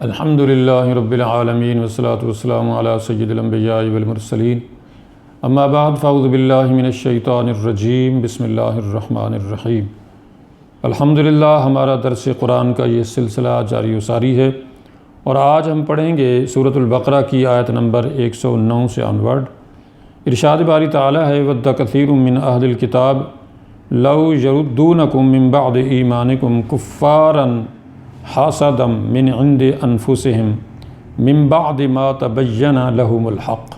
الحمدللہ رب العالمین والصلاة والسلام علی سید الانبیاء والمرسلین اما بعد فاعوذ باللہ من الشیطان الرجیم بسم اللہ الرحمن الرحیم۔ الحمدللہ ہمارا درس قرآن کا یہ سلسلہ جاری و ساری ہے اور آج ہم پڑھیں گے سورۃ البقرہ کی آیت نمبر 109 سے آنورڈ۔ ارشاد باری تعالیٰ ہے وَدَّ كَثِيرٌ مِّنْ أَهْلِ الْكِتَابِ لَوْ يَرُدُّونَكُم مِّن بَعْدِ إِيمَانِكُمْ كُفَّارًا حَسَدًا مِّنْ عِندِ أَنفُسِهِمْ مِّن بَعْدِ مَا تَبَيَّنَ لَهُمُ الْحَقُّ۔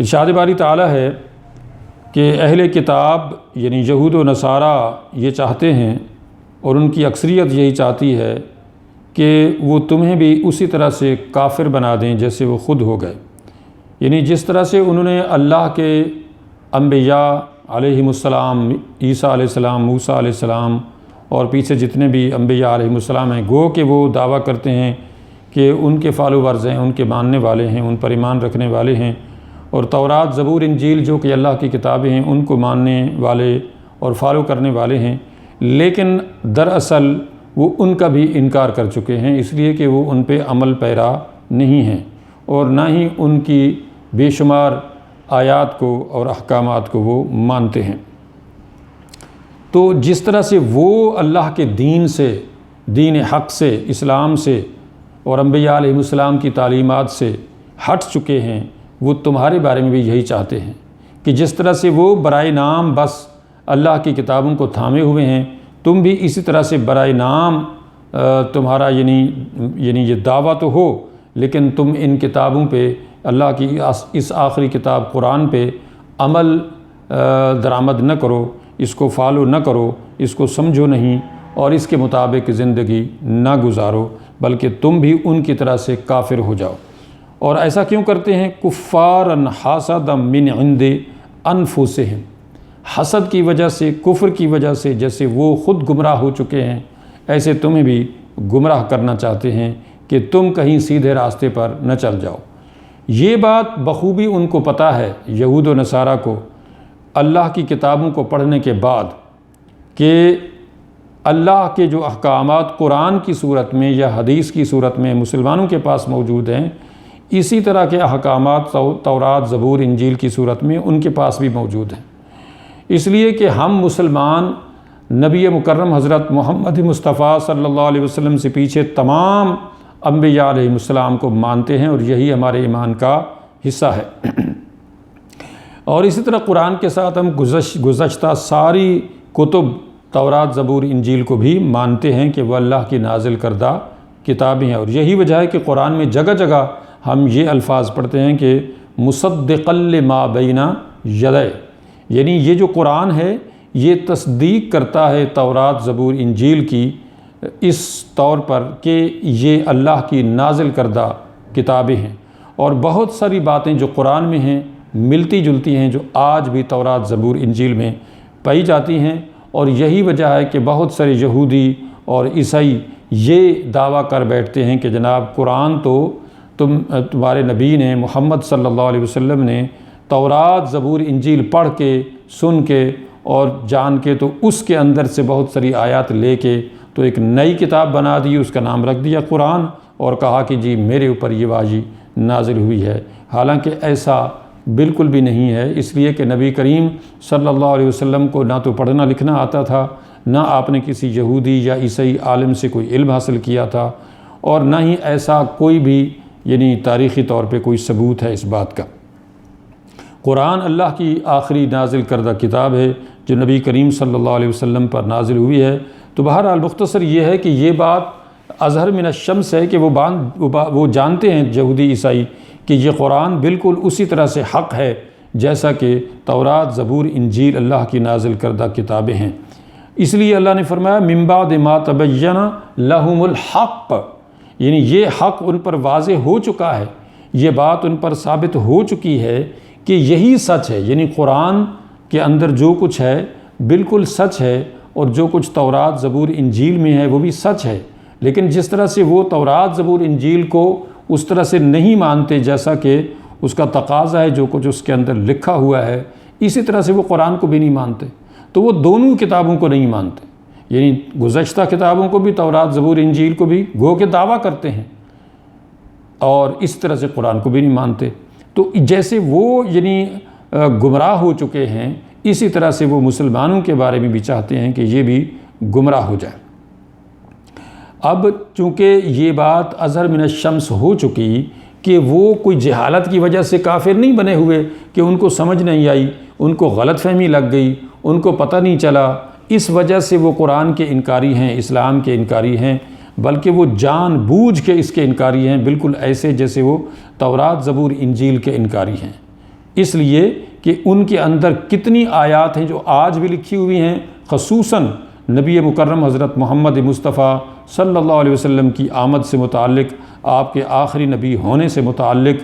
ارشاد باری تعالیٰ ہے کہ اہل کتاب یعنی یہود و نصارہ یہ چاہتے ہیں اور ان کی اکثریت یہی چاہتی ہے کہ وہ تمہیں بھی اسی طرح سے کافر بنا دیں جیسے وہ خود ہو گئے، یعنی جس طرح سے انہوں نے اللہ کے انبیاء علیہم السلام، عیسیٰ علیہ السلام، موسیٰ علیہ السلام اور پیچھے جتنے بھی انبیاء علیہم السلام ہیں، گو کہ وہ دعویٰ کرتے ہیں کہ ان کے فالوورز ہیں، ان کے ماننے والے ہیں، ان پر ایمان رکھنے والے ہیں، اور تورات، زبور، انجیل جو کہ اللہ کی کتابیں ہیں ان کو ماننے والے اور فالو کرنے والے ہیں، لیکن دراصل وہ ان کا بھی انکار کر چکے ہیں، اس لیے کہ وہ ان پہ عمل پیرا نہیں ہیں اور نہ ہی ان کی بے شمار آیات کو اور احکامات کو وہ مانتے ہیں۔ تو جس طرح سے وہ اللہ کے دین سے، دین حق سے، اسلام سے اور انبیاء علیہ السلام کی تعلیمات سے ہٹ چکے ہیں، وہ تمہارے بارے میں بھی یہی چاہتے ہیں کہ جس طرح سے وہ برائے نام بس اللہ کی کتابوں کو تھامے ہوئے ہیں، تم بھی اسی طرح سے برائے نام تمہارا یعنی یہ دعویٰ تو ہو لیکن تم ان کتابوں پہ، اللہ کی اس آخری کتاب قرآن پہ عمل درآمد نہ کرو، اس کو فالو نہ کرو، اس کو سمجھو نہیں اور اس کے مطابق زندگی نہ گزارو، بلکہ تم بھی ان کی طرح سے کافر ہو جاؤ۔ اور ایسا کیوں کرتے ہیں؟ کفاراً حاسدا من عند انفسہم، حسد کی وجہ سے، کفر کی وجہ سے، جیسے وہ خود گمراہ ہو چکے ہیں ایسے تمہیں بھی گمراہ کرنا چاہتے ہیں کہ تم کہیں سیدھے راستے پر نہ چل جاؤ۔ یہ بات بخوبی ان کو پتہ ہے، یہود و نصارہ کو، اللہ کی کتابوں کو پڑھنے کے بعد، کہ اللہ کے جو احکامات قرآن کی صورت میں یا حدیث کی صورت میں مسلمانوں کے پاس موجود ہیں، اسی طرح کے احکامات تورات، زبور، انجیل کی صورت میں ان کے پاس بھی موجود ہیں۔ اس لیے کہ ہم مسلمان نبی مکرم حضرت محمد مصطفیٰ صلی اللہ علیہ وسلم سے پیچھے تمام انبیاء علیہ السلام کو مانتے ہیں اور یہی ہمارے ایمان کا حصہ ہے۔ اور اسی طرح قرآن کے ساتھ ہم گزشتہ ساری کتب تورات، زبور، انجیل کو بھی مانتے ہیں کہ وہ اللہ کی نازل کردہ کتابیں ہیں، اور یہی وجہ ہے کہ قرآن میں جگہ جگہ ہم یہ الفاظ پڑھتے ہیں کہ مصدقا لما بین یدیہ، یعنی یہ جو قرآن ہے یہ تصدیق کرتا ہے تورات، زبور، انجیل کی، اس طور پر کہ یہ اللہ کی نازل کردہ کتابیں ہیں، اور بہت ساری باتیں جو قرآن میں ہیں ملتی جلتی ہیں جو آج بھی تورات، زبور، انجیل میں پائی جاتی ہیں۔ اور یہی وجہ ہے کہ بہت سارے یہودی اور عیسائی یہ دعویٰ کر بیٹھتے ہیں کہ جناب قرآن تو تمہارے نبی نے، محمد صلی اللہ علیہ وسلم نے تورات، زبور، انجیل پڑھ کے، سن کے اور جان کے، تو اس کے اندر سے بہت ساری آیات لے کے تو ایک نئی کتاب بنا دی، اس کا نام رکھ دیا قرآن، اور کہا کہ جی میرے اوپر یہ وحی نازل ہوئی ہے۔ حالانکہ ایسا بالکل بھی نہیں ہے، اس لیے کہ نبی کریم صلی اللہ علیہ وسلم کو نہ تو پڑھنا لکھنا آتا تھا، نہ آپ نے کسی یہودی یا عیسائی عالم سے کوئی علم حاصل کیا تھا، اور نہ ہی ایسا کوئی بھی یعنی تاریخی طور پہ کوئی ثبوت ہے اس بات کا۔ قرآن اللہ کی آخری نازل کردہ کتاب ہے جو نبی کریم صلی اللہ علیہ وسلم پر نازل ہوئی ہے۔ تو بہرحال مختصر یہ ہے کہ یہ بات اظہر من الشمس ہے کہ وہ جانتے ہیں یہودی عیسائی کہ یہ قرآن بالکل اسی طرح سے حق ہے جیسا کہ تورات، زبور، انجیل اللہ کی نازل کردہ کتابیں ہیں۔ اس لیے اللہ نے فرمایا من بعد ما تبین لہم الحق، یعنی یہ حق ان پر واضح ہو چکا ہے، یہ بات ان پر ثابت ہو چکی ہے کہ یہی سچ ہے، یعنی قرآن کے اندر جو کچھ ہے بالکل سچ ہے، اور جو کچھ تورات، زبور، انجیل میں ہے وہ بھی سچ ہے، لیکن جس طرح سے وہ تورات، زبور، انجیل کو اس طرح سے نہیں مانتے جیسا کہ اس کا تقاضا ہے، جو کچھ اس کے اندر لکھا ہوا ہے، اسی طرح سے وہ قرآن کو بھی نہیں مانتے، تو وہ دونوں کتابوں کو نہیں مانتے، یعنی گزشتہ کتابوں کو بھی، تورات، زبور، انجیل کو بھی گو کہ دعویٰ کرتے ہیں، اور اس طرح سے قرآن کو بھی نہیں مانتے۔ تو جیسے وہ یعنی گمراہ ہو چکے ہیں، اسی طرح سے وہ مسلمانوں کے بارے میں بھی چاہتے ہیں کہ یہ بھی گمراہ ہو جائے۔ اب چونکہ یہ بات اظہر من الشمس ہو چکی کہ وہ کوئی جہالت کی وجہ سے کافر نہیں بنے ہوئے، کہ ان کو سمجھ نہیں آئی، ان کو غلط فہمی لگ گئی، ان کو پتہ نہیں چلا، اس وجہ سے وہ قرآن کے انکاری ہیں، اسلام کے انکاری ہیں، بلکہ وہ جان بوجھ کے اس کے انکاری ہیں، بالکل ایسے جیسے وہ تورات، زبور، انجیل کے انکاری ہیں۔ اس لیے کہ ان کے اندر کتنی آیات ہیں جو آج بھی لکھی ہوئی ہیں، خصوصاً نبی مکرم حضرت محمد مصطفیٰ صلی اللہ علیہ وسلم کی آمد سے متعلق، آپ کے آخری نبی ہونے سے متعلق،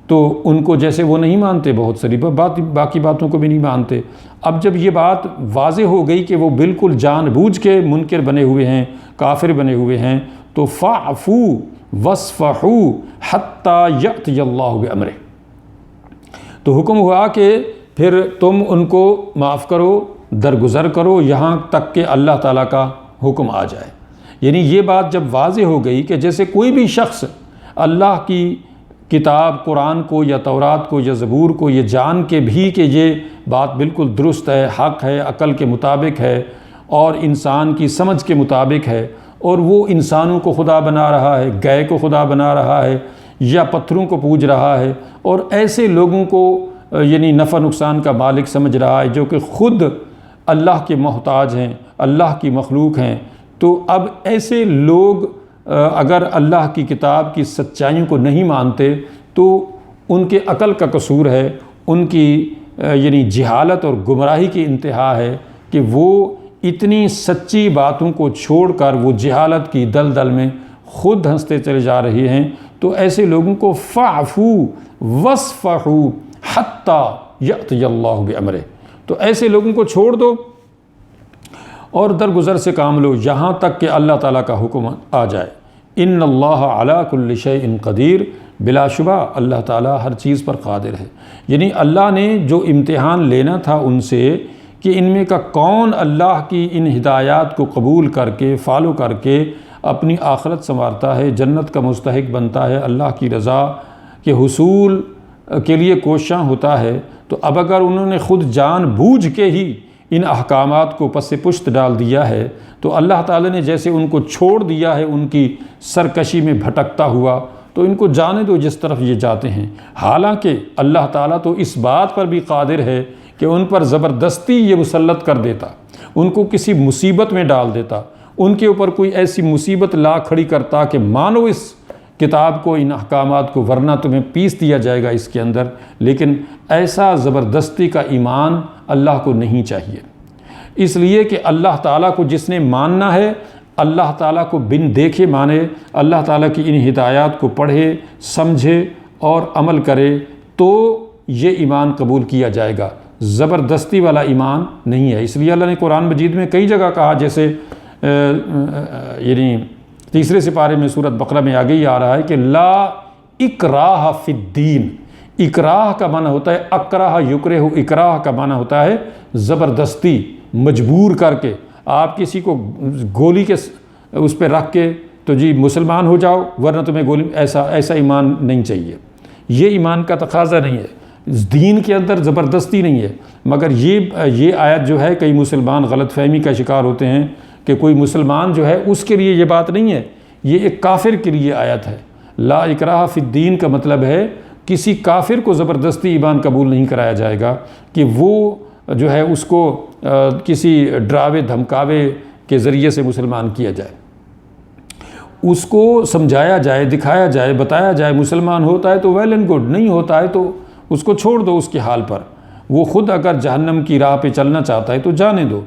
تو ان کو جیسے وہ نہیں مانتے، بہت ساری باقی باتوں کو بھی نہیں مانتے۔ اب جب یہ بات واضح ہو گئی کہ وہ بالکل جان بوجھ کے منکر بنے ہوئے ہیں، کافر بنے ہوئے ہیں، تو فاعفوا واصفحوا حتی یأتی اللہ بامرہ، تو حکم ہوا کہ پھر تم ان کو معاف کرو، درگزر کرو، یہاں تک کہ اللہ تعالیٰ کا حکم آ جائے۔ یعنی یہ بات جب واضح ہو گئی کہ جیسے کوئی بھی شخص اللہ کی کتاب قرآن کو یا تورات کو یا زبور کو یہ جان کے بھی کہ یہ بات بالکل درست ہے، حق ہے، عقل کے مطابق ہے اور انسان کی سمجھ کے مطابق ہے، اور وہ انسانوں کو خدا بنا رہا ہے، گائے کو خدا بنا رہا ہے، یا پتھروں کو پوج رہا ہے، اور ایسے لوگوں کو یعنی نفع نقصان کا مالک سمجھ رہا ہے جو کہ خود اللہ کے محتاج ہیں، اللہ کی مخلوق ہیں، تو اب ایسے لوگ اگر اللہ کی کتاب کی سچائیوں کو نہیں مانتے تو ان کے عقل کا قصور ہے، ان کی یعنی جہالت اور گمراہی کی انتہا ہے کہ وہ اتنی سچی باتوں کو چھوڑ کر وہ جہالت کی دلدل میں خود ہنستے چلے جا رہے ہیں۔ تو ایسے لوگوں کو فاعفوا واصفحوا حتی یأتی اللہ بامرہ، تو ایسے لوگوں کو چھوڑ دو اور درگزر سے کام لو یہاں تک کہ اللہ تعالیٰ کا حکم آ جائے۔ ان اللہ علی کل شیء قدیر، بلا شبہ اللہ تعالیٰ ہر چیز پر قادر ہے۔ یعنی اللہ نے جو امتحان لینا تھا ان سے کہ ان میں کا کون اللہ کی ان ہدایات کو قبول کر کے فالو کر کے اپنی آخرت سنوارتا ہے، جنت کا مستحق بنتا ہے، اللہ کی رضا کے حصول کے لیے کوشاں ہوتا ہے، تو اب اگر انہوں نے خود جان بوجھ کے ہی ان احکامات کو پس پشت ڈال دیا ہے، تو اللہ تعالیٰ نے جیسے ان کو چھوڑ دیا ہے ان کی سرکشی میں بھٹکتا ہوا، تو ان کو جانے دو جس طرف یہ جاتے ہیں۔ حالانکہ اللہ تعالیٰ تو اس بات پر بھی قادر ہے کہ ان پر زبردستی یہ مسلط کر دیتا، ان کو کسی مصیبت میں ڈال دیتا، ان کے اوپر کوئی ایسی مصیبت لا کھڑی کرتا کہ مانو اس کتاب کو، ان احکامات کو، ورنہ تمہیں پیس دیا جائے گا اس کے اندر۔ لیکن ایسا زبردستی کا ایمان اللہ کو نہیں چاہیے، اس لیے کہ اللہ تعالیٰ کو جس نے ماننا ہے، اللہ تعالیٰ کو بن دیکھے مانے، اللہ تعالیٰ کی ان ہدایات کو پڑھے، سمجھے اور عمل کرے، تو یہ ایمان قبول کیا جائے گا، زبردستی والا ایمان نہیں ہے۔ اس لیے اللہ نے قرآن مجید میں کئی جگہ کہا، جیسے یعنی تیسرے سپارے میں سورۃ بقرہ میں آگے ہی آ رہا ہے کہ لا اکراہ فی الدین۔ اکراہ کا معنی ہوتا ہے اکراہ یکرہ، اکراہ کا معنی ہوتا ہے زبردستی، مجبور کر کے۔ آپ کسی کو گولی کے اس پہ رکھ کے تو جی مسلمان ہو جاؤ ورنہ تمہیں گولی، ایسا ایمان نہیں چاہیے، یہ ایمان کا تقاضا نہیں ہے، دین کے اندر زبردستی نہیں ہے۔ مگر یہ آیت جو ہے، کئی مسلمان غلط فہمی کا شکار ہوتے ہیں کہ کوئی مسلمان جو ہے اس کے لیے یہ بات نہیں ہے، یہ ایک کافر کے لیے آیت ہے۔ لا اکراہ فی الدین کا مطلب ہے کسی کافر کو زبردستی ایمان قبول نہیں کرایا جائے گا کہ وہ جو ہے اس کو کسی ڈراوے دھمکاوے کے ذریعے سے مسلمان کیا جائے، اس کو سمجھایا جائے، دکھایا جائے، بتایا جائے، مسلمان ہوتا ہے تو ویل اینڈ گڈ، نہیں ہوتا ہے تو اس کو چھوڑ دو اس کے حال پر، وہ خود اگر جہنم کی راہ پہ چلنا چاہتا ہے تو جانے دو۔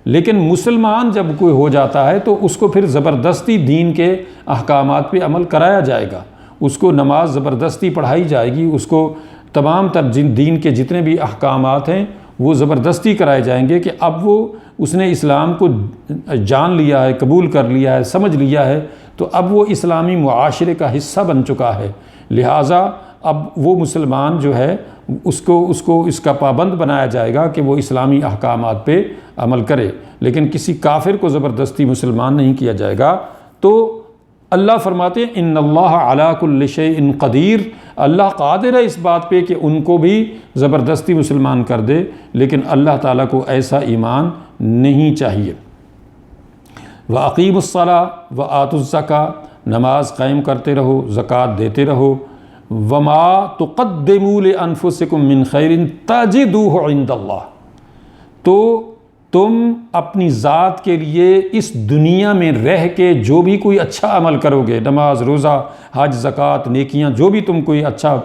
لیکن مسلمان جب کوئی ہو جاتا ہے تو اس کو پھر زبردستی دین کے احکامات پہ عمل کرایا جائے گا، اس کو نماز زبردستی پڑھائی جائے گی، اس کو تمام تر دین کے جتنے بھی احکامات ہیں وہ زبردستی کرائے جائیں گے کہ اب اس نے اسلام کو جان لیا ہے، قبول کر لیا ہے، سمجھ لیا ہے، تو اب وہ اسلامی معاشرے کا حصہ بن چکا ہے، لہٰذا اب وہ مسلمان جو ہے اس کو اس کا پابند بنایا جائے گا کہ وہ اسلامی احکامات پہ عمل کرے، لیکن کسی کافر کو زبردستی مسلمان نہیں کیا جائے گا۔ تو اللہ فرماتے ہیں ان اللہ علی کل شیء قدیر، اللہ قادر ہے اس بات پہ کہ ان کو بھی زبردستی مسلمان کر دے، لیکن اللہ تعالیٰ کو ایسا ایمان نہیں چاہیے۔ وَأَقِیمُوا الصَّلَاةَ وَآتُوا الزَّکَاةَ، نماز قائم کرتے رہو، زکوٰۃ دیتے رہو۔ وَمَا تُقَدِّمُوا لِأَنفُسِكُم مِّن خَيْرٍ تَجِدُوهُ عِندَ اللَّهِ، تو تم اپنی ذات کے لیے اس دنیا میں رہ کے جو بھی کوئی اچھا عمل کرو گے، نماز، روزہ، حج، زکوٰۃ، نیکیاں، جو بھی تم کوئی اچھا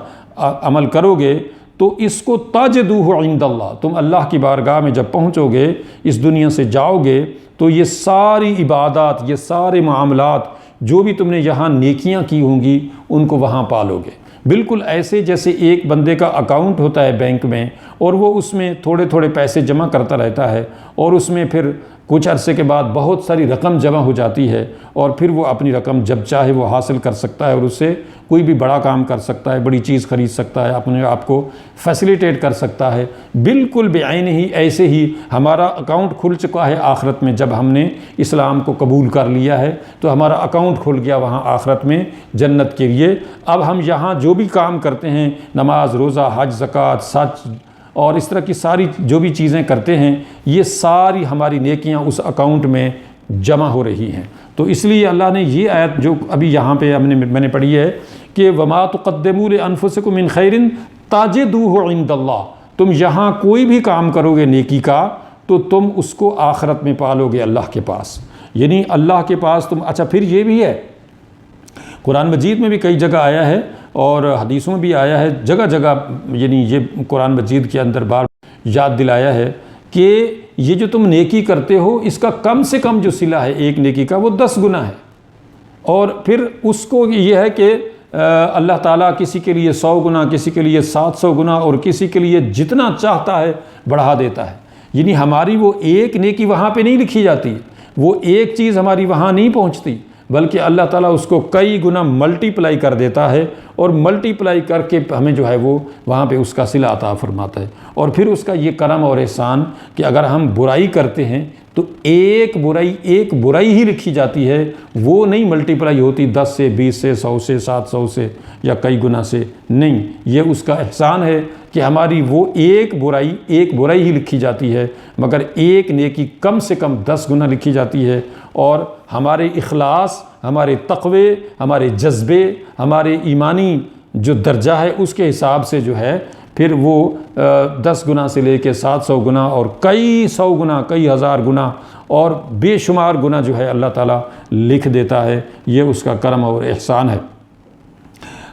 عمل کرو گے تو اس کو تجدوہ عند اللہ، تم اللہ کی بارگاہ میں جب پہنچو گے، اس دنیا سے جاؤ گے تو یہ ساری عبادات، یہ سارے معاملات جو بھی تم نے یہاں نیکیاں کی ہوں گی ان کو وہاں پالو گے۔ بالکل ایسے جیسے ایک بندے کا اکاؤنٹ ہوتا ہے بینک میں، اور وہ اس میں تھوڑے تھوڑے پیسے جمع کرتا رہتا ہے، اور اس میں پھر کچھ عرصے کے بعد بہت ساری رقم جمع ہو جاتی ہے، اور پھر وہ اپنی رقم جب چاہے وہ حاصل کر سکتا ہے، اور اس سے کوئی بھی بڑا کام کر سکتا ہے، بڑی چیز خرید سکتا ہے، اپنے آپ کو فیسیلیٹیٹ کر سکتا ہے۔ بالکل بعین ہی ایسے ہی ہمارا اکاؤنٹ کھل چکا ہے آخرت میں، جب ہم نے اسلام کو قبول کر لیا ہے تو ہمارا اکاؤنٹ کھل گیا وہاں آخرت میں جنت کے لیے۔ اب ہم یہاں جو بھی کام کرتے ہیں، نماز، روزہ، حج، زکوٰۃ، سچ اور اس طرح کی ساری جو بھی چیزیں کرتے ہیں، یہ ساری ہماری نیکیاں اس اکاؤنٹ میں جمع ہو رہی ہیں۔ تو اس لیے اللہ نے یہ آیت جو ابھی یہاں پہ میں نے پڑھی ہے کہ وَمَا تُقَدِّمُوا لِأَنفُسِكُم مِّن خَيْرٍ تَجِدُوهُ عِندَ اللَّهِ، تم یہاں کوئی بھی کام کرو گے نیکی کا تو تم اس کو آخرت میں پالو گے اللہ کے پاس، یعنی اللہ کے پاس تم۔ اچھا پھر یہ بھی ہے، قرآن مجید میں بھی کئی جگہ آیا ہے اور حدیثوں میں بھی آیا ہے، جگہ جگہ یعنی یہ قرآن مجید کے اندر بار یاد دلایا ہے کہ یہ جو تم نیکی کرتے ہو اس کا کم سے کم جو صلہ ہے ایک نیکی کا وہ 10 گنا ہے، اور پھر اس کو یہ ہے کہ اللہ تعالیٰ کسی کے لیے 100 گنا، کسی کے لیے 700 گنا، اور کسی کے لیے جتنا چاہتا ہے بڑھا دیتا ہے۔ یعنی ہماری وہ ایک نیکی وہاں پہ نہیں لکھی جاتی، وہ ایک چیز ہماری وہاں نہیں پہنچتی، بلکہ اللہ تعالیٰ اس کو کئی گنا ملٹی پلائی کر دیتا ہے، اور ملٹی پلائی کر کے ہمیں جو ہے وہ وہاں پہ اس کا صلہ عطا فرماتا ہے۔ اور پھر اس کا یہ کرم اور احسان کہ اگر ہم برائی کرتے ہیں تو ایک برائی ہی لکھی جاتی ہے، وہ نہیں ملٹی پلائی ہوتی 10 سے 20 سے 100 سے 700 سے یا کئی گنا سے، نہیں، یہ اس کا احسان ہے کہ ہماری وہ ایک برائی ہی لکھی جاتی ہے، مگر ایک نیکی کم سے کم 10 گنا لکھی جاتی ہے۔ اور ہمارے اخلاص، ہمارے تقوی، ہمارے جذبے، ہمارے ایمانی جو درجہ ہے اس کے حساب سے جو ہے پھر وہ 10 گنا سے لے کے 700 گنا اور کئی 100 گنا، کئی ہزار گنا اور بے شمار گنا جو ہے اللہ تعالیٰ لکھ دیتا ہے۔ یہ اس کا کرم اور احسان ہے۔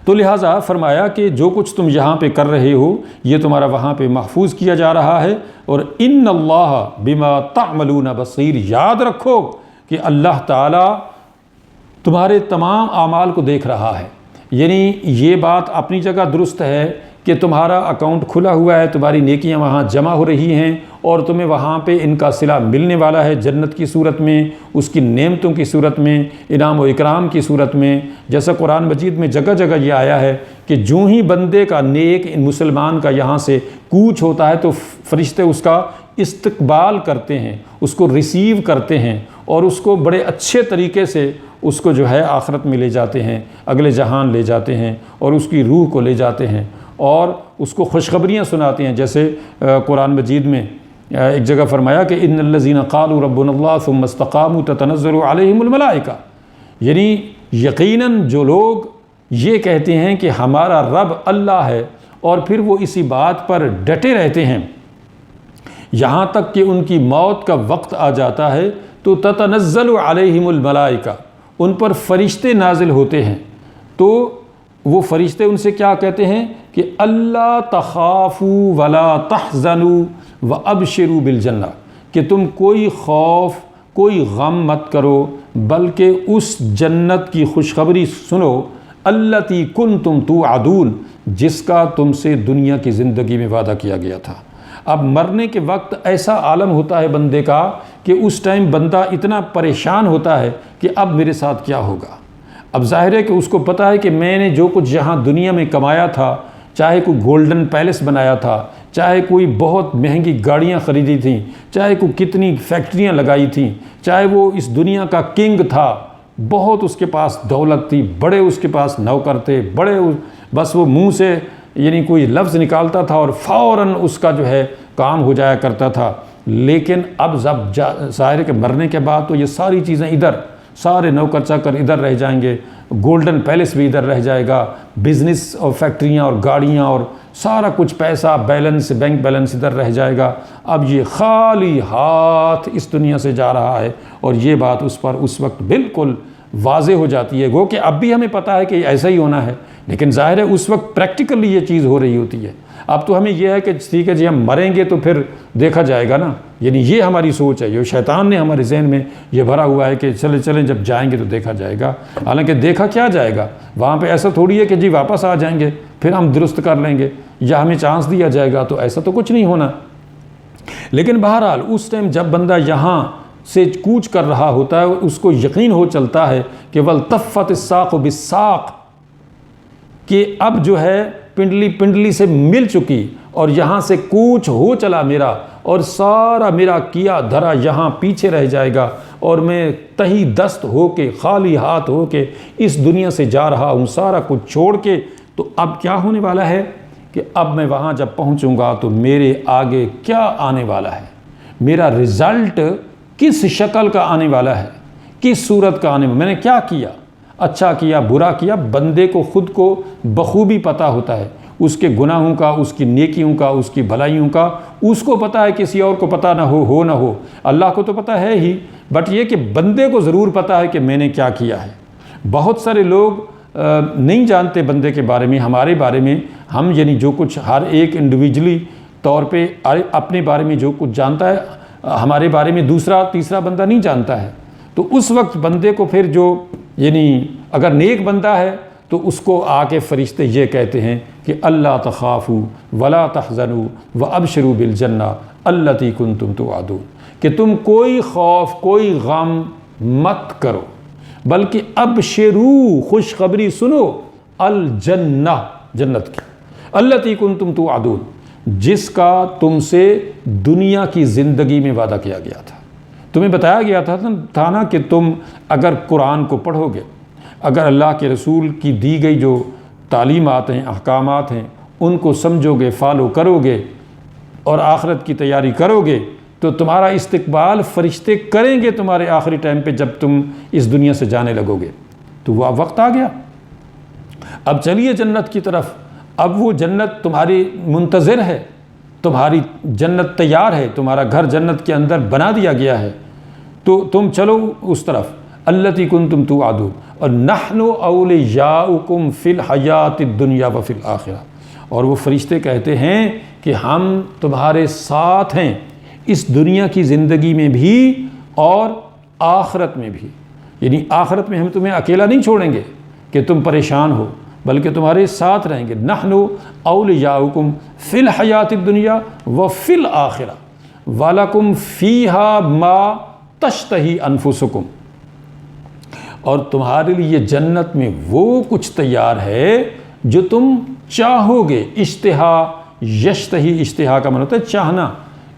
تو لہٰذا فرمایا کہ جو کچھ تم یہاں پہ کر رہے ہو یہ تمہارا وہاں پہ محفوظ کیا جا رہا ہے، اور ان اللہ بما تعملون بصیر، یاد رکھو کہ اللہ تعالیٰ تمہارے تمام اعمال کو دیکھ رہا ہے۔ یعنی یہ بات اپنی جگہ درست ہے کہ تمہارا اکاؤنٹ کھلا ہوا ہے، تمہاری نیکیاں وہاں جمع ہو رہی ہیں، اور تمہیں وہاں پہ ان کا صلہ ملنے والا ہے جنت کی صورت میں، اس کی نعمتوں کی صورت میں، انعام و اکرام کی صورت میں۔ جیسا قرآن مجید میں جگہ جگہ یہ آیا ہے کہ جو ہی بندے کا نیک مسلمان کا یہاں سے کوچ ہوتا ہے تو فرشتے اس کا استقبال کرتے ہیں، اس کو ریسیو کرتے ہیں، اور اس کو بڑے اچھے طریقے سے اس کو جو ہے آخرت میں لے جاتے ہیں، اگلے جہان لے جاتے ہیں، اور اس کی روح کو لے جاتے ہیں اور اس کو خوشخبریاں سناتے ہیں۔ جیسے قرآن مجید میں ایک جگہ فرمایا کہ ان الذین قالوا ربنا اللہ ثم استقاموا تتنزل علیہم الملائکہ، یعنی یقیناً جو لوگ یہ کہتے ہیں کہ ہمارا رب اللہ ہے اور پھر وہ اسی بات پر ڈٹے رہتے ہیں یہاں تک کہ ان کی موت کا وقت آ جاتا ہے، تو تتنزل علیہم الملائکہ، ان پر فرشتے نازل ہوتے ہیں۔ تو وہ فرشتے ان سے کیا کہتے ہیں کہ اللہ تخافوا ولا تحزنوا وابشروا بالجنہ، کہ تم کوئی خوف، کوئی غم مت کرو، بلکہ اس جنت کی خوشخبری سنو التی کنتم توعدون، جس کا تم سے دنیا کی زندگی میں وعدہ کیا گیا تھا۔ اب مرنے کے وقت ایسا عالم ہوتا ہے بندے کا کہ اس ٹائم بندہ اتنا پریشان ہوتا ہے کہ اب میرے ساتھ کیا ہوگا، اب ظاہر ہے کہ اس کو پتہ ہے کہ میں نے جو کچھ یہاں دنیا میں کمایا تھا، چاہے کوئی گولڈن پیلس بنایا تھا، چاہے کوئی بہت مہنگی گاڑیاں خریدی تھیں، چاہے کوئی کتنی فیکٹریاں لگائی تھیں، چاہے وہ اس دنیا کا کنگ تھا، بہت اس کے پاس دولت تھی، بڑے اس کے پاس نوکر تھے، بڑے بس وہ منہ سے یعنی کوئی لفظ نکالتا تھا اور فوراً اس کا جو ہے کام ہو جایا کرتا تھا۔ لیکن اب جب ظاہر کے مرنے کے بعد تو یہ ساری چیزیں ادھر، سارے نوکر چاکر ادھر رہ جائیں گے، گولڈن پیلس بھی ادھر رہ جائے گا، بزنس اور فیکٹریاں اور گاڑیاں اور سارا کچھ پیسہ بیلنس، بینک بیلنس ادھر رہ جائے گا۔ اب یہ خالی ہاتھ اس دنیا سے جا رہا ہے، اور یہ بات اس پر اس وقت بالکل واضح ہو جاتی ہے۔ گو کہ اب بھی ہمیں پتہ ہے کہ ایسا ہی ہونا ہے، لیکن ظاہر ہے اس وقت پریکٹیکلی یہ چیز ہو رہی ہوتی ہے۔ اب تو ہمیں یہ ہے کہ ٹھیک ہے جی ہم مریں گے تو پھر دیکھا جائے گا نا، یعنی یہ ہماری سوچ ہے، یہ شیطان نے ہمارے ذہن میں یہ بھرا ہوا ہے کہ چلیں جب جائیں گے تو دیکھا جائے گا۔ حالانکہ دیکھا کیا جائے گا، وہاں پہ ایسا تھوڑی ہے کہ جی واپس آ جائیں گے پھر ہم درست کر لیں گے یا ہمیں چانس دیا جائے گا، تو ایسا تو کچھ نہیں ہونا۔ لیکن بہرحال اس ٹائم جب بندہ یہاں سے کوچ کر رہا ہوتا ہے، اس کو یقین ہو چلتا ہے کہ وَالْتَفَّتِ السَّاقُ بِالسَّاقِ، کہ اب جو ہے پنڈلی پنڈلی سے مل چکی اور یہاں سے کوچ ہو چلا میرا، اور سارا میرا کیا دھرا یہاں پیچھے رہ جائے گا، اور میں تہی دست ہو کے خالی ہاتھ ہو کے اس دنیا سے جا رہا ہوں سارا کچھ چھوڑ کے۔ تو اب کیا ہونے والا ہے کہ اب میں وہاں جب پہنچوں گا تو میرے آگے کیا آنے والا ہے، میرا رزلٹ کس شکل کا آنے والا ہے، کس صورت کا آنے والا، میں نے کیا کیا، اچھا کیا برا کیا۔ بندے کو خود کو بخوبی پتہ ہوتا ہے، اس کے گناہوں کا، اس کی نیکیوں کا، اس کی بھلائیوں کا، اس کو پتہ ہے، کسی اور کو پتہ نہ ہو نہ ہو، اللہ کو تو پتہ ہے ہی، بٹ یہ کہ بندے کو ضرور پتہ ہے کہ میں نے کیا کیا ہے۔ بہت سارے لوگ نہیں جانتے بندے کے بارے میں، ہمارے بارے میں، ہم یعنی جو کچھ ہر ایک انڈیویجولی طور پہ اپنے بارے میں جو کچھ جانتا ہے، ہمارے بارے میں دوسرا تیسرا بندہ نہیں جانتا ہے۔ تو اس وقت بندے کو پھر جو یعنی اگر نیک بندہ ہے تو اس کو آ کے فرشتے یہ کہتے ہیں کہ اللہ تخافوا ولا تحزنوا وابشروا بالجنہ التی کنتم توعدون، کہ تم کوئی خوف کوئی غم مت کرو، بلکہ ابشروا خوشخبری سنو، الجنہ جنت کی، التی کنتم توعدون جس کا تم سے دنیا کی زندگی میں وعدہ کیا گیا تھا۔ تمہیں بتایا گیا تھا نا کہ تم اگر قرآن کو پڑھو گے، اگر اللہ کے رسول کی دی گئی جو تعلیمات ہیں، احکامات ہیں، ان کو سمجھو گے، فالو کرو گے اور آخرت کی تیاری کرو گے، تو تمہارا استقبال فرشتے کریں گے تمہارے آخری ٹائم پہ جب تم اس دنیا سے جانے لگو گے۔ تو وہ وقت آ گیا، اب چلیے جنت کی طرف، اب وہ جنت تمہاری منتظر ہے، تمہاری جنت تیار ہے، تمہارا گھر جنت کے اندر بنا دیا گیا ہے، تو تم چلو اس طرف، التی کنتم توعدون، اور نحن اولیاؤکم فی الحیات الدنیا وفی الآخرہ، اور وہ فرشتے کہتے ہیں کہ ہم تمہارے ساتھ ہیں اس دنیا کی زندگی میں بھی اور آخرت میں بھی، یعنی آخرت میں ہم تمہیں اکیلا نہیں چھوڑیں گے کہ تم پریشان ہو، بلکہ تمہارے ساتھ رہیں گے۔ نحن اولیاؤکم فی الحیات الدنیا وفی الآخرہ ولکم فیہا ما تشتہی انفسکم، اور تمہارے لیے جنت میں وہ کچھ تیار ہے جو تم چاہو گے۔ اشتہا، یشتہی، اشتہا کا معنی ہوتا ہے چاہنا،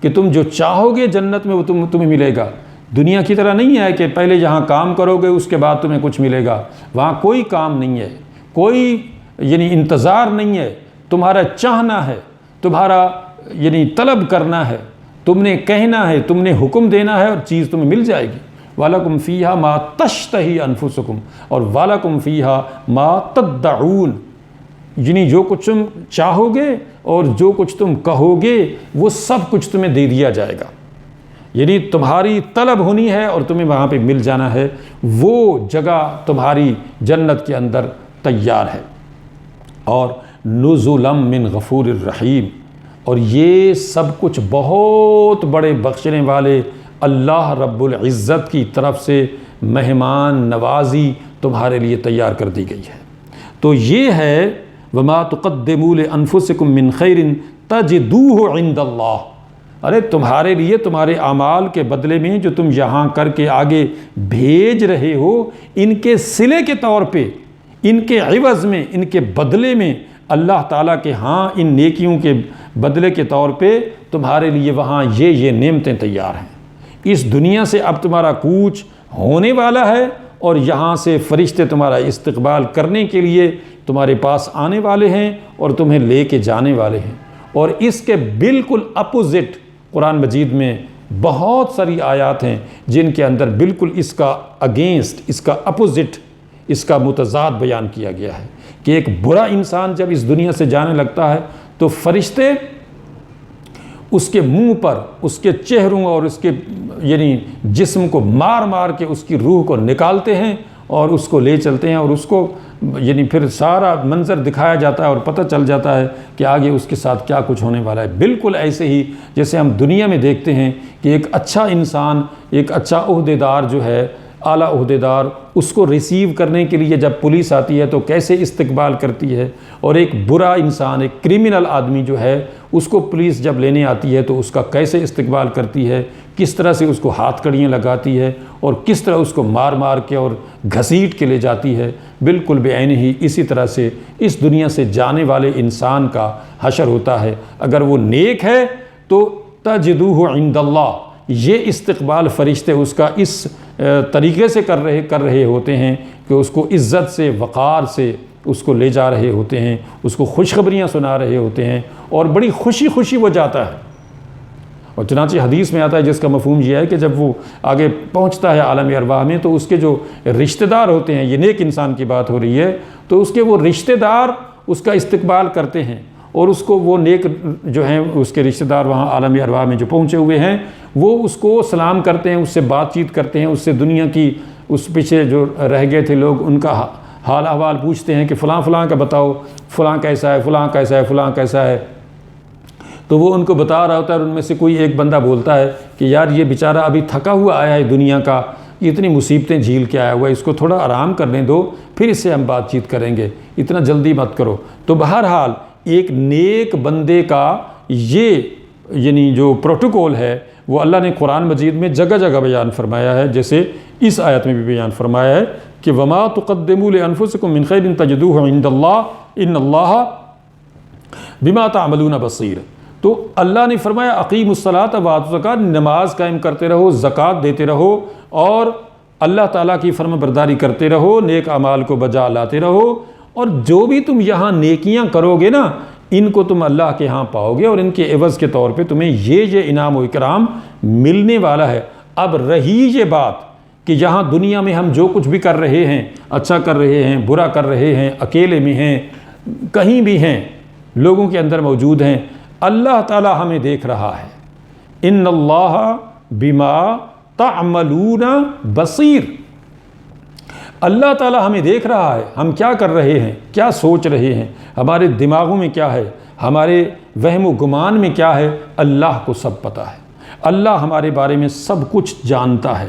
کہ تم جو چاہو گے جنت میں وہ تمہیں ملے گا۔ دنیا کی طرح نہیں ہے کہ پہلے یہاں کام کرو گے اس کے بعد تمہیں کچھ ملے گا، وہاں کوئی کام نہیں ہے، کوئی یعنی انتظار نہیں ہے، تمہارا چاہنا ہے، تمہارا یعنی طلب کرنا ہے، تم نے کہنا ہے، تم نے حکم دینا ہے اور چیز تمہیں مل جائے گی۔ وَلَكُمْ فِيهَا مَا تَشْتَهِي أَنفُسُكُمْ، اور وَلَكُمْ فِيهَا مَا تَدَّعُونَ، یعنی جو کچھ تم چاہو گے اور جو کچھ تم کہو گے وہ سب کچھ تمہیں دے دیا جائے گا، یعنی تمہاری طلب ہونی ہے اور تمہیں وہاں پہ مل جانا ہے، وہ جگہ تمہاری جنت کے اندر تیار ہے۔ اور نزلا من غفور الرحیم، اور یہ سب کچھ بہت بڑے بخشنے والے اللہ رب العزت کی طرف سے مہمان نوازی تمہارے لیے تیار کر دی گئی ہے۔ تو یہ ہے وما تقدموا لانفسکم من خیر تجدوہ عند اللہ، ارے تمہارے لیے تمہارے اعمال کے بدلے میں جو تم یہاں کر کے آگے بھیج رہے ہو، ان کے صلے کے طور پہ، ان کے عوض میں، ان کے بدلے میں اللہ تعالیٰ کے ہاں ان نیکیوں کے بدلے کے طور پہ تمہارے لیے وہاں یہ نعمتیں تیار ہیں۔ اس دنیا سے اب تمہارا کوچ ہونے والا ہے، اور یہاں سے فرشتے تمہارا استقبال کرنے کے لیے تمہارے پاس آنے والے ہیں اور تمہیں لے کے جانے والے ہیں۔ اور اس کے بالکل اپوزٹ قرآن مجید میں بہت ساری آیات ہیں جن کے اندر بالکل اس کا اگینسٹ، اس کا اپوزٹ، اس کا متضاد بیان کیا گیا ہے کہ ایک برا انسان جب اس دنیا سے جانے لگتا ہے تو فرشتے اس کے منہ پر، اس کے چہروں اور اس کے یعنی جسم کو مار مار کے اس کی روح کو نکالتے ہیں اور اس کو لے چلتے ہیں، اور اس کو یعنی پھر سارا منظر دکھایا جاتا ہے اور پتہ چل جاتا ہے کہ آگے اس کے ساتھ کیا کچھ ہونے والا ہے۔ بالکل ایسے ہی جیسے ہم دنیا میں دیکھتے ہیں کہ ایک اچھا انسان، ایک اچھا عہدیدار جو ہے، اعلیٰ عہدیدار، اس کو ریسیو کرنے کے لیے جب پولیس آتی ہے تو کیسے استقبال کرتی ہے، اور ایک برا انسان، ایک کرمنل آدمی جو ہے، اس کو پولیس جب لینے آتی ہے تو اس کا کیسے استقبال کرتی ہے، کس طرح سے اس کو ہاتھ کڑیاں لگاتی ہے اور کس طرح اس کو مار مار کے اور گھسیٹ کے لے جاتی ہے، بالکل بعین ہی اسی طرح سے اس دنیا سے جانے والے انسان کا حشر ہوتا ہے۔ اگر وہ نیک ہے تو تجدوہ عند اللہ، یہ استقبال فرشتے اس کا اس طریقے سے کر رہے ہوتے ہیں کہ اس کو عزت سے، وقار سے اس کو لے جا رہے ہوتے ہیں، اس کو خوشخبریاں سنا رہے ہوتے ہیں، اور بڑی خوشی خوشی وہ جاتا ہے۔ اور چنانچہ حدیث میں آتا ہے جس کا مفہوم یہ ہے کہ جب وہ آگے پہنچتا ہے عالم ارواح میں تو اس کے جو رشتہ دار ہوتے ہیں، یہ نیک انسان کی بات ہو رہی ہے، تو اس کے وہ رشتہ دار اس کا استقبال کرتے ہیں، اور اس کو وہ نیک جو ہیں اس کے رشتہ دار وہاں عالم ارواح میں جو پہنچے ہوئے ہیں وہ اس کو سلام کرتے ہیں، اس سے بات چیت کرتے ہیں، اس سے دنیا کی اس پیچھے جو رہ گئے تھے لوگ ان کا حال احوال پوچھتے ہیں کہ فلاں فلاں کا بتاؤ، فلاں کیسا ہے، فلاں کیسا ہے، فلاں کیسا ہے۔ تو وہ ان کو بتا رہا ہوتا ہے، اور ان میں سے کوئی ایک بندہ بولتا ہے کہ یار یہ بیچارہ ابھی تھکا ہوا آیا ہے دنیا کا، یہ اتنی مصیبتیں جھیل کے آیا ہوا ہے، اس کو تھوڑا آرام کرنے دو، پھر اس سے ہم بات چیت کریں گے، اتنا جلدی مت کرو۔ تو بہرحال ایک نیک بندے کا یہ یعنی جو پروٹوکول ہے وہ اللہ نے قرآن مجید میں جگہ جگہ بیان فرمایا ہے، جیسے اس آیت میں بھی بیان فرمایا ہے کہ وَمَا تُقَدِّمُوا لِأَنفُسِكُم مِّن خَيْرٍ تَجِدُوهُ عِندَ اللَّهِ إِنَّ اللَّهَ بِمَا تَعْمَلُونَ بَصِيرٌ۔ تو اللہ نے فرمایا اقیموا الصلاۃ وآتوا الزکاۃ، نماز قائم کرتے رہو، زکوٰۃ دیتے رہو، اور اللہ تعالیٰ کی فرما برداری کرتے رہو، نیک اعمال کو بجا لاتے رہو، اور جو بھی تم یہاں نیکیاں کرو گے نا ان کو تم اللہ کے ہاں پاؤ گے، اور ان کے عوض کے طور پہ تمہیں یہ انعام و اکرام ملنے والا ہے۔ اب رہی یہ بات کہ یہاں دنیا میں ہم جو کچھ بھی کر رہے ہیں، اچھا کر رہے ہیں، برا کر رہے ہیں، اکیلے میں ہیں، کہیں بھی ہیں، لوگوں کے اندر موجود ہیں، اللہ تعالی ہمیں دیکھ رہا ہے۔ ان اللہ بما تعملون بصیر، اللہ تعالی ہمیں دیکھ رہا ہے، ہم کیا کر رہے ہیں، کیا سوچ رہے ہیں، ہمارے دماغوں میں کیا ہے، ہمارے وہم و گمان میں کیا ہے، اللہ کو سب پتہ ہے۔ اللہ ہمارے بارے میں سب کچھ جانتا ہے۔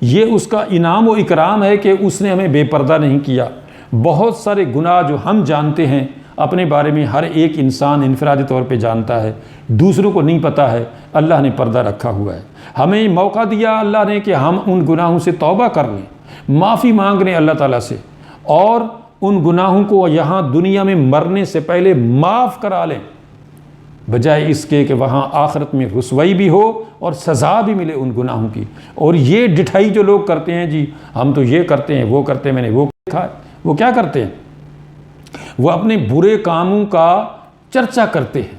یہ اس کا انعام و اکرام ہے کہ اس نے ہمیں بے پردہ نہیں کیا۔ بہت سارے گناہ جو ہم جانتے ہیں اپنے بارے میں ہر ایک انسان انفرادی طور پہ جانتا ہے، دوسروں کو نہیں پتہ ہے، اللہ نے پردہ رکھا ہوا ہے۔ ہمیں موقع دیا اللہ نے کہ ہم ان گناہوں سے توبہ کر لیں، معافی مانگ لیں اللہ تعالیٰ سے، اور ان گناہوں کو یہاں دنیا میں مرنے سے پہلے معاف کرا لیں، بجائے اس کے کہ وہاں آخرت میں رسوائی بھی ہو اور سزا بھی ملے ان گناہوں کی۔ اور یہ ڈٹھائی جو لوگ کرتے ہیں، جی ہم تو یہ کرتے ہیں، وہ کرتے ہیں، میں نے وہ دیکھا ہے، وہ کیا کرتے ہیں، وہ اپنے برے کاموں کا چرچا کرتے ہیں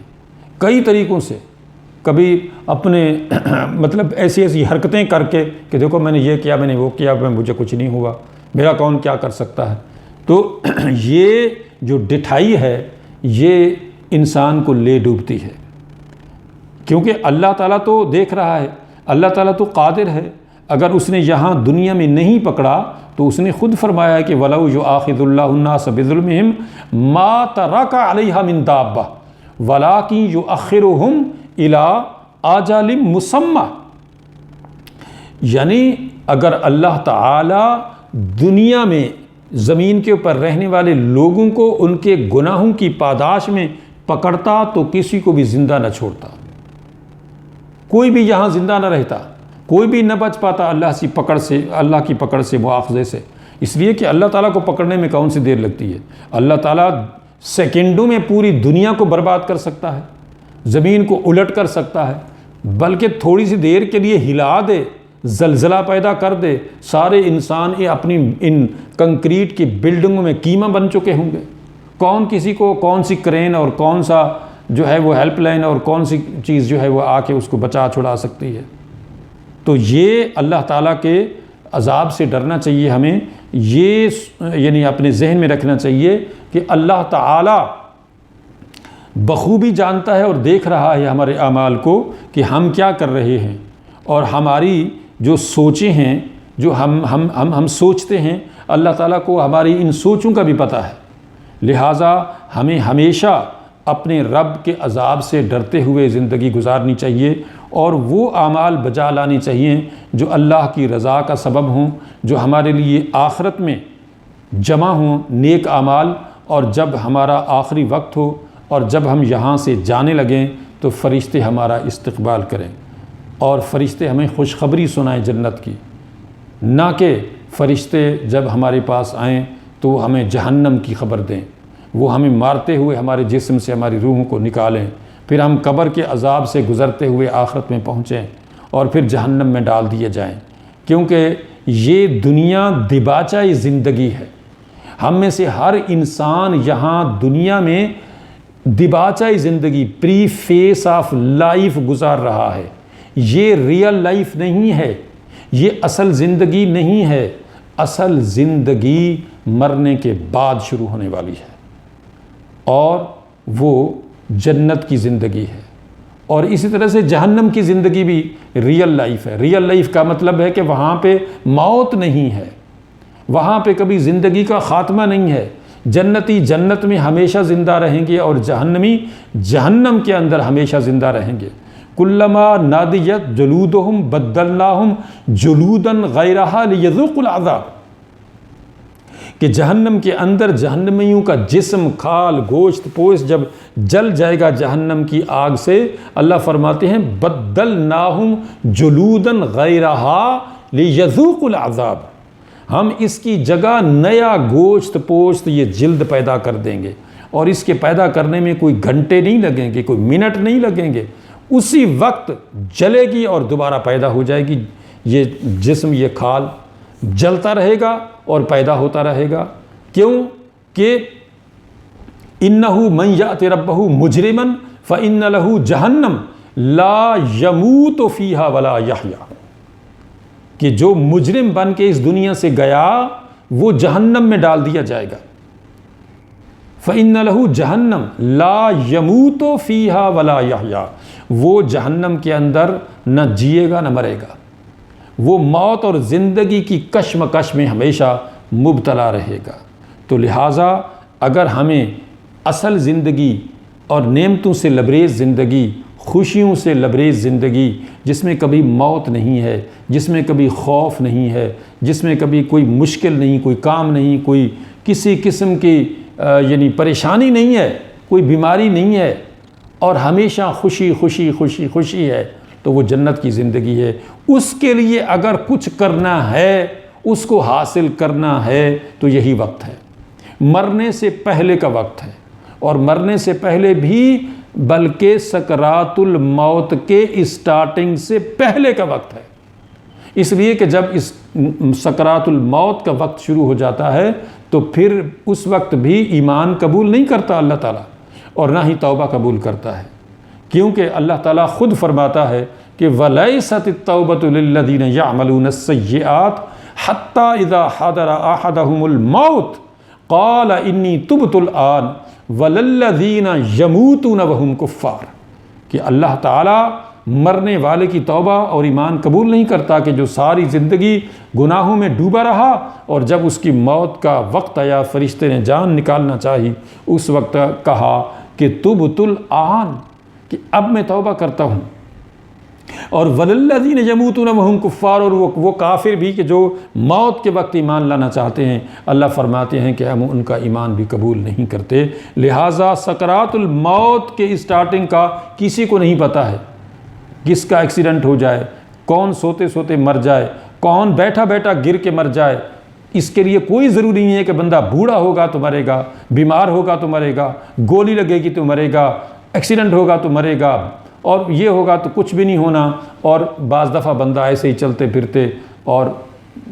کئی طریقوں سے، کبھی اپنے مطلب ایسی حرکتیں کر کے کہ دیکھو میں نے یہ کیا، میں نے وہ کیا، مجھے کچھ نہیں ہوا، میرا کون کیا کر سکتا ہے۔ تو یہ جو ڈٹھائی ہے یہ انسان کو لے ڈوبتی ہے، کیونکہ اللہ تعالیٰ تو دیکھ رہا ہے، اللہ تعالیٰ تو قادر ہے۔ اگر اس نے یہاں دنیا میں نہیں پکڑا تو اس نے خود فرمایا ہے کہ وَلَوْ يُؤَاخِذُ اللَّهُ النَّاسَ بِظُلْمِهِمْ مَا تَرَكَ عَلَيْهَا مِن دَابَّةٍ وَلَٰكِن يُؤَخِّرُهُمْ إِلَىٰ آجَالٍ مُّسَمًّى، یعنی اگر اللہ تعالی دنیا میں زمین کے اوپر رہنے والے لوگوں کو ان کے گناہوں کی پاداش میں پکڑتا تو کسی کو بھی زندہ نہ چھوڑتا، کوئی بھی یہاں زندہ نہ رہتا، کوئی بھی نہ بچ پاتا اللہ کی پکڑ سے، مواخذے سے، اس لیے کہ اللہ تعالیٰ کو پکڑنے میں کون سی دیر لگتی ہے۔ اللہ تعالیٰ سیکنڈوں میں پوری دنیا کو برباد کر سکتا ہے، زمین کو الٹ کر سکتا ہے، بلکہ تھوڑی سی دیر کے لیے ہلا دے، زلزلہ پیدا کر دے، سارے انسان اپنی ان کنکریٹ کی بلڈنگوں میں کیما بن چکے ہوں گے۔ کون کسی کو کون سی کرین اور کون سا جو ہے وہ ہیلپ لائن اور کون سی چیز جو ہے وہ آ کے اس کو بچا چھڑا سکتی ہے۔ تو یہ اللہ تعالیٰ کے عذاب سے ڈرنا چاہیے ہمیں، یہ یعنی اپنے ذہن میں رکھنا چاہیے کہ اللہ تعالیٰ بخوبی جانتا ہے اور دیکھ رہا ہے ہمارے اعمال کو کہ ہم کیا کر رہے ہیں، اور ہماری جو سوچیں ہیں، جو ہم سوچتے ہیں، اللہ تعالیٰ کو ہماری ان سوچوں کا بھی پتہ ہے۔ لہٰذا ہمیں ہمیشہ اپنے رب کے عذاب سے ڈرتے ہوئے زندگی گزارنی چاہیے، اور وہ اعمال بجا لانی چاہیے جو اللہ کی رضا کا سبب ہوں، جو ہمارے لیے آخرت میں جمع ہوں نیک اعمال، اور جب ہمارا آخری وقت ہو اور جب ہم یہاں سے جانے لگیں تو فرشتے ہمارا استقبال کریں، اور فرشتے ہمیں خوشخبری سنائیں جنت کی، نہ کہ فرشتے جب ہمارے پاس آئیں تو ہمیں جہنم کی خبر دیں، وہ ہمیں مارتے ہوئے ہمارے جسم سے ہماری روحوں کو نکالیں، پھر ہم قبر کے عذاب سے گزرتے ہوئے آخرت میں پہنچیں اور پھر جہنم میں ڈال دیے جائیں، کیونکہ یہ دنیا دباچۂ زندگی ہے۔ ہم میں سے ہر انسان یہاں دنیا میں دباچۂ زندگی، پری فیس آف لائف گزار رہا ہے۔ یہ ریئل لائف نہیں ہے، یہ اصل زندگی نہیں ہے۔ اصل زندگی مرنے کے بعد شروع ہونے والی ہے، اور وہ جنت کی زندگی ہے، اور اسی طرح سے جہنم کی زندگی بھی ریئل لائف ہے۔ ریئل لائف کا مطلب ہے کہ وہاں پہ موت نہیں ہے، وہاں پہ کبھی زندگی کا خاتمہ نہیں ہے۔ جنتی جنت میں ہمیشہ زندہ رہیں گے، اور جہنمی جہنم کے اندر ہمیشہ زندہ رہیں گے۔ کلما نادیت جلودہم بدلناہم جلودا غیرہا لیذوقوا العذاب، کہ جہنم کے اندر جہنمیوں کا جسم، کھال، گوشت، پوست جب جل جائے گا جہنم کی آگ سے، اللہ فرماتے ہیں بدلناہم جلودا غیرہا لیذوقوا العذاب، ہم اس کی جگہ نیا گوشت، پوست، یہ جلد پیدا کر دیں گے، اور اس کے پیدا کرنے میں کوئی گھنٹے نہیں لگیں گے، کوئی منٹ نہیں لگیں گے، اسی وقت جلے گی اور دوبارہ پیدا ہو جائے گی۔ یہ جسم، یہ کھال جلتا رہے گا اور پیدا ہوتا رہے گا۔ کیوں کہ اِنَّهُ مَنْ يَأْتِ رَبَّهُ مُجْرِمًا فَإِنَّ لَهُ جَهَنَّمَ لَا يَمُوتُ فِيهَا وَلَا يَحْيَا، کہ جو مجرم بن کے اس دنیا سے گیا وہ جہنم میں ڈال دیا جائے گا۔ فَإِنَّ لَهُ جَهَنَّمَ لَا يَمُوتُ فِيهَا وَلَا يَحْيَا، وہ جہنم کے اندر نہ جیے گا نہ مرے گا، وہ موت اور زندگی کی کشمکش میں ہمیشہ مبتلا رہے گا۔ تو لہٰذا اگر ہمیں اصل زندگی اور نعمتوں سے لبریز زندگی، خوشیوں سے لبریز زندگی، جس میں کبھی موت نہیں ہے، جس میں کبھی خوف نہیں ہے، جس میں کبھی کوئی مشکل نہیں، کوئی کام نہیں، کوئی کسی قسم کی یعنی پریشانی نہیں ہے، کوئی بیماری نہیں ہے، اور ہمیشہ خوشی خوشی خوشی خوشی ہے، تو وہ جنت کی زندگی ہے۔ اس کے لیے اگر کچھ کرنا ہے، اس کو حاصل کرنا ہے تو یہی وقت ہے، مرنے سے پہلے کا وقت ہے، اور مرنے سے پہلے بھی بلکہ سکرات الموت کے اسٹارٹنگ سے پہلے کا وقت ہے۔ اس لیے کہ جب اس سکرات الموت کا وقت شروع ہو جاتا ہے تو پھر اس وقت بھی ایمان قبول نہیں کرتا اللہ تعالیٰ، اور نہ ہی توبہ قبول کرتا ہے، کیونکہ اللہ تعالیٰ خود فرماتا ہے کہ وَلَيْسَتِ التَّوْبَةُ لِلَّذِينَ يَعْمَلُونَ السَّيِّئَاتِ حَتَّى إِذَا حَضَرَ أَحَدَهُمُ الْمَوْتُ قَالَ إِنِّي تُبْتُ الْآنَ وَلَلَّذِينَ يَمُوتُونَ وَهُمْ كُفَّارٌ، کہ اللہ تعالیٰ مرنے والے کی توبہ اور ایمان قبول نہیں کرتا، کہ جو ساری زندگی گناہوں میں ڈوبا رہا، اور جب اس کی موت کا وقت آیا، فرشتے نے جان نکالنا چاہی، اس وقت کہا کہ تُبْتُ الْآن، کہ اب میں توبہ کرتا ہوں۔ اور وَلَلَّذِينَ يَمُوتُونَ وَهُمْ كُفَّارٌ، اور وہ کافر بھی کہ جو موت کے وقت ایمان لانا چاہتے ہیں، اللہ فرماتے ہیں کہ ہم ان کا ایمان بھی قبول نہیں کرتے۔ لہٰذا سکرات الموت کے اسٹارٹنگ کا کسی کو نہیں پتہ ہے، کس کا ایکسیڈنٹ ہو جائے، کون سوتے سوتے مر جائے، کون بیٹھا بیٹھا گر کے مر جائے، اس کے لیے کوئی ضروری نہیں ہے کہ بندہ بوڑھا ہوگا تو مرے گا، بیمار ہوگا تو مرے گا، گولی لگے گی تو مرے گا، ایکسیڈنٹ ہوگا تو مرے گا، اور یہ ہوگا تو کچھ بھی نہیں ہونا، اور بعض دفعہ بندہ ایسے ہی چلتے پھرتے اور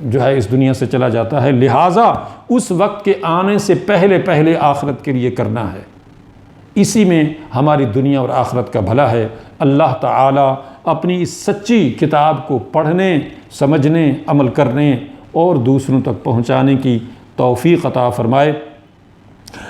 جو ہے اس دنیا سے چلا جاتا ہے۔ لہٰذا اس وقت کے آنے سے پہلے پہلے آخرت کے لیے کرنا ہے، اسی میں ہماری دنیا اور آخرت کا بھلا ہے۔ اللہ تعالیٰ اپنی اس سچی کتاب کو پڑھنے، سمجھنے، عمل کرنے اور دوسروں تک پہنچانے کی توفیق عطا فرمائے،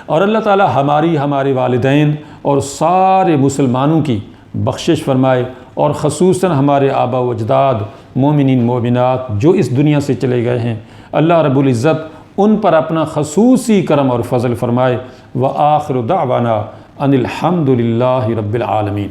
اور اللہ تعالیٰ ہمارے والدین اور سارے مسلمانوں کی بخشش فرمائے، اور خصوصاً ہمارے آبا و اجداد مومنین مومنات جو اس دنیا سے چلے گئے ہیں، اللہ رب العزت ان پر اپنا خصوصی کرم اور فضل فرمائے۔ وآخر دعوانا ان الحمد للہ رب العالمین۔